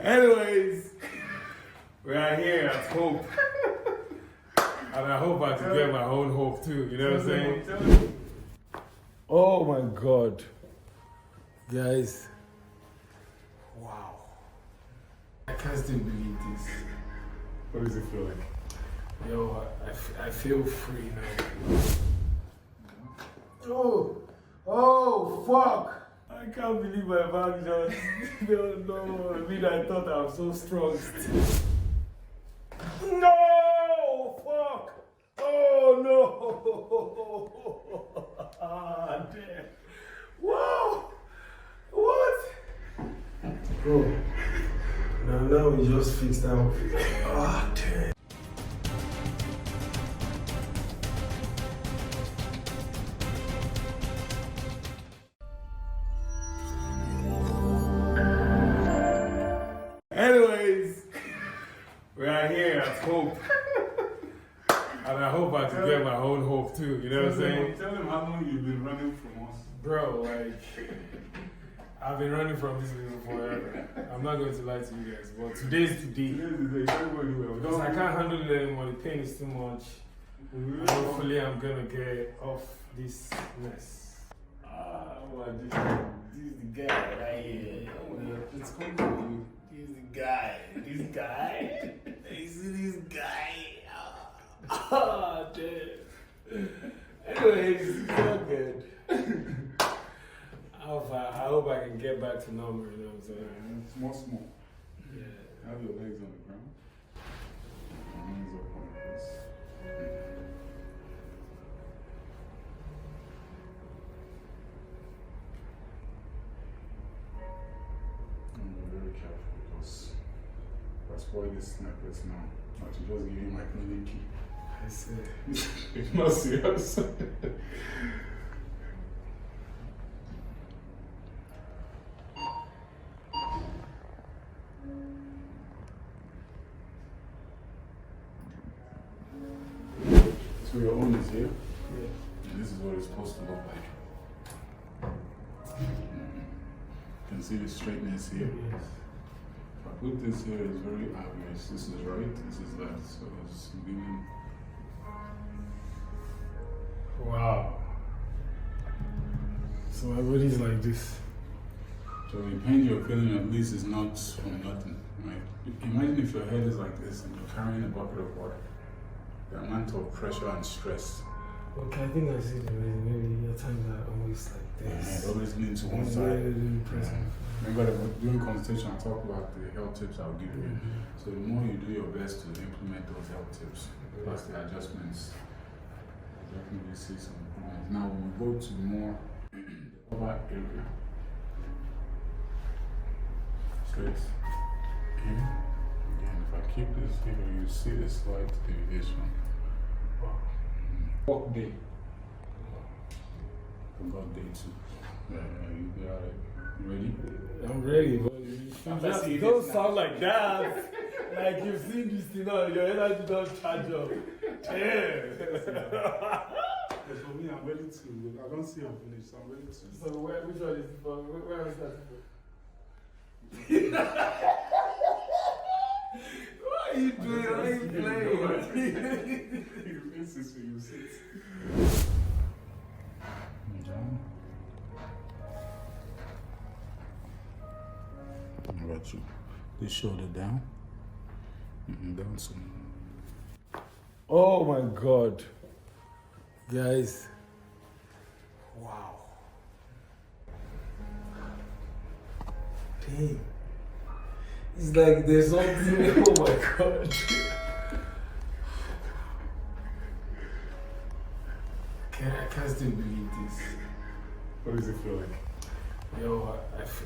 Anyways, we are here at Hope. And I hope I can get my own hope too, you know what I'm saying? Oh my God. Guys. Wow. I can't still believe this. What does it feel like? Yo, I feel free now. Oh, fuck. I can't believe my back just, no, I mean, I thought I was so strong. No, fuck. Oh, no. Ah, damn. Whoa. What? Bro, now we just fixed out. Ah, damn. Anyways, we are here at Hope. And I hope I can get my own hope too, you know what I'm saying? Tell them how long you've been running from us. Bro, like, I've been running from this people forever. I'm not going to lie to you guys, but today's today. Because I can't handle it anymore, the pain is too much. And hopefully I'm gonna get off this mess. This is the guy right here. It's coming for you. This is the guy. This guy. You see this guy? Ah, damn. Anyways, it's all good. I hope I can get back to normal, you know what I'm saying? Small. Yeah. Have your legs on the ground. Your hands up on the face. And be very careful because if I spoil this necklace now, I should just give you my clinic key. I see. It's not serious. So your own is here? Yeah. And this is what it's supposed to look like. You can see the straightness here. Yes. If I put this here, it's very obvious. This is right, this is left. So it's giving. Wow. So my body's like this. So the pain you're feeling at least is not from nothing, right? Imagine if your head is like this and you're carrying a bucket of water. The amount of pressure and stress. Okay, I think I see the reason. Maybe at times I always like this. It always leans to one It's side. really impressive. Remember that during consultation, I talk about the health tips I'll give you. So the more you do your best to implement those health tips, plus the adjustments, you definitely see some improvement. Now we'll go to more the upper area. Straight in. Again, if I keep this here, you see the slight deviation. Walk day. Forgot day 2. You'll be alright. You ready? I'm ready, but you don't sound like that. Like you've seen this thing now, your energy don't charge up. Damn. As for me, I'm ready to. I don't see I'm finished, so I'm ready to. So which one is it for? Where is that for? What are you doing? Why are you playing? You insist when you sit. How about you? This shoulder down. Down some. Oh my God. Guys. Wow. Damn. It's like there's something. Oh my God. I can't still believe this. What does it feel like? Yo,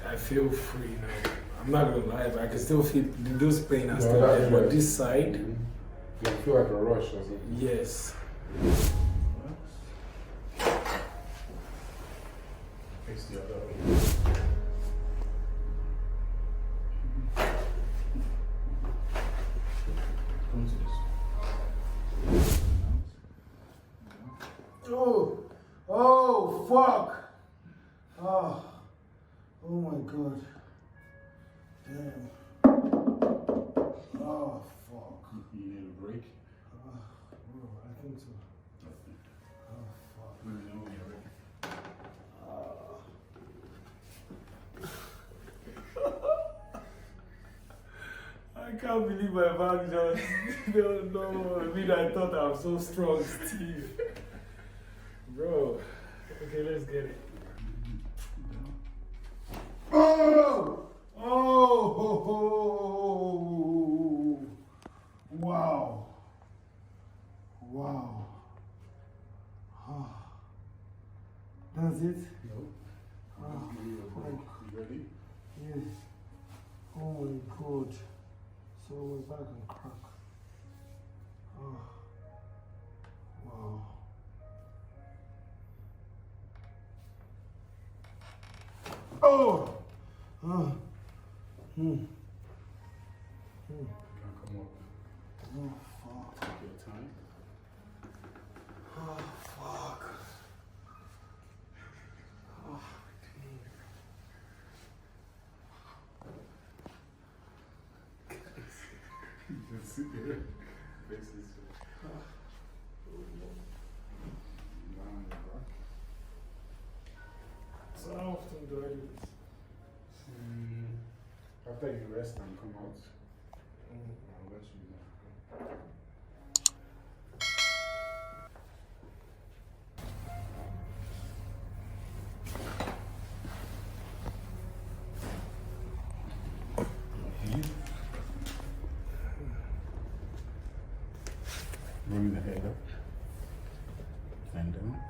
I feel free now. I'm not gonna lie, but I can still feel those pain are No, still that's there. But right. this side, You feel like a rush or something? yes. Face the other way. Come to this. Oh, fuck. Oh my God. Damn. can't believe my back just. No. I mean, I thought I'm so strong, Steve. Bro. Okay, let's get it. Oh! Oh! Wow. Wow. Oh. That's it? No. Oh, You ready? yes. Oh my God. So my back can crack. Oh. Wow. Oh! Oh. You can come up. Oh, fuck. Take your time. Oh, fuck. Oh, Just sit there. Face this way. Lie on your back. so how often do I do this? After you rest and come out, I'll let you know. Bring the head up and down.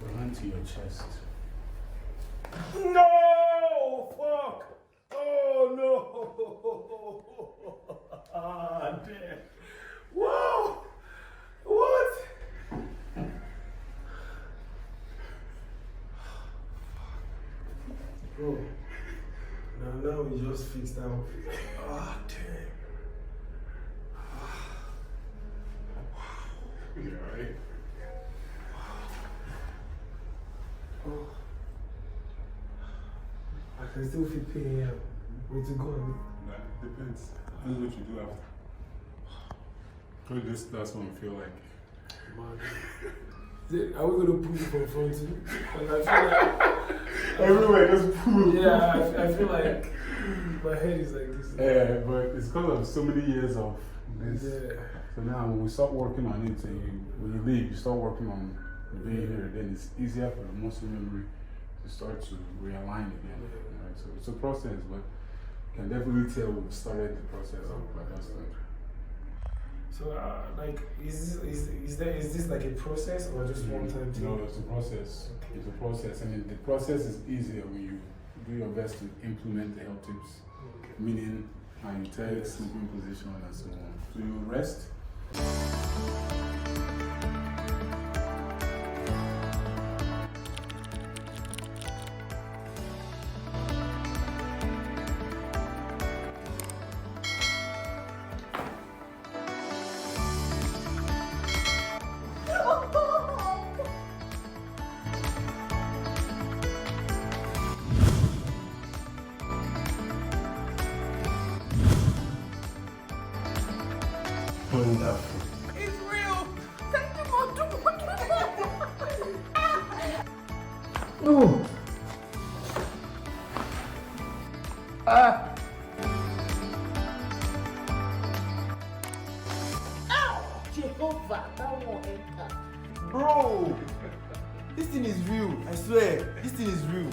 Your hand to your chest. No! Fuck! Oh no! Ah, damn. Whoa! What? Bro, now we just fixed out. Ah, damn. You alright? Oh. I can still feel pain here. Where to go? That depends. Depends what you do after. Probably this last one feel like. Man. Are we going to pull you from front too? Because I feel like. Everywhere just pull. Yeah, I feel like my head is like this. Yeah, but it's because of so many years of this. Yeah. So now when we start working on it, and when you leave, you start working on being here, then it's easier for the muscle memory to start to realign again. Right? So it's a process, but you can definitely tell we've started the process of adjustment. So, like, is this like a process or just one time thing? No, it's a process. It's a process. I mean, the process is easier when you do your best to implement the health tips, meaning how you take sleeping position and so on. So you rest. Wonderful. It's real. Thank you for doing No! Ah! Ow! Jehovah, that won't enter. Bro, this thing is real. I swear, this thing is real.